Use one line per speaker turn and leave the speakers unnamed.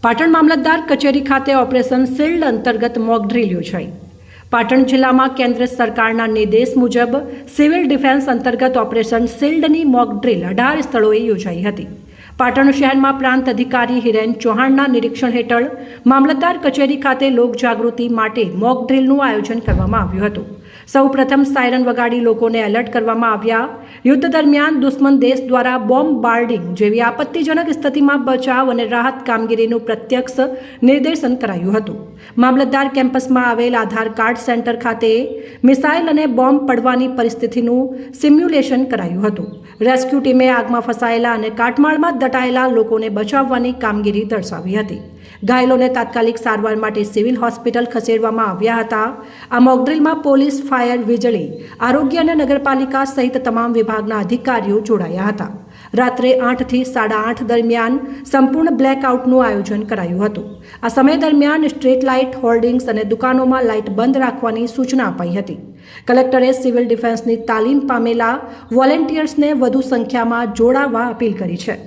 પાટણ મામલતદાર કચેરી ખાતે operation shield અંતર્ગત મોક ડ્રીલ યોજાઈ। પાટણ જિલ્લામાં કેન્દ્ર સરકારના નિર્દેશ મુજબ સિવિલ ડિફેન્સ અંતર્ગત ઓપરેશન શિલ્ડની મોક ડ્રીલ 18 સ્થળોએ યોજાઈ હતી। પાટણ શહેરમાં પ્રાંત અધિકારી હિરેન ચૌહાણના નિરીક્ષણ હેઠળ મામલતદાર કચેરી ખાતે લોકજાગૃતિ માટે મોક ડ્રીલનું આયોજન કરવામાં આવ્યું હતું। સૌપ્રથમ સાયરન વગાડી લોકોને એલર્ટ કરવામાં આવ્યા। યુદ્ધ દરમિયાન દુશ્મન દેશ દ્વારા બોમ્બાર્ડિંગ જેવી આપત્તિજનક સ્થિતિમાં બચાવ અને રાહત કામગીરીનું પ્રત્યક્ષ નિર્દેશન કરાયું હતું। મામલતદાર કેમ્પસમાં આવેલ આધાર કાર્ડ સેન્ટર ખાતે મિસાઇલ અને બોમ્બ પડવાની પરિસ્થિતિનું સિમ્યુલેશન કરાયું હતું। રેસ્ક્યુ ટીમે આગમાં ફસાયેલા અને કાટમાળમાં દટાયેલા લોકોને બચાવવાની કામગીરી દર્શાવી હતી। ઘાયલોને તાત્કાલિક સારવાર માટે સિવિલ હોસ્પિટલ ખસેડવામાં આવ્યા હતા। આ મોકડ્રીલમાં પોલીસ, ફાયર, વીજળી, આરોગ્ય અને નગરપાલિકા સહિત તમામ વિભાગના અધિકારીઓ જોડાયા હતા। રાત્રે 8 થી 8:30 દરમિયાન સંપૂર્ણ બ્લેકઆઉટનું આયોજન કરાયું હતું। આ સમય દરમિયાન સ્ટ્રીટ લાઇટ, હોર્ડિંગ્સ અને દુકાનોમાં લાઇટ બંધ રાખવાની સૂચના અપાઈ હતી। કલેક્ટરે સિવિલ ડિફેન્સની તાલીમ પામેલા વોલેન્ટિયર્સને વધુ સંખ્યામાં જોડાવા અપીલ કરી છે।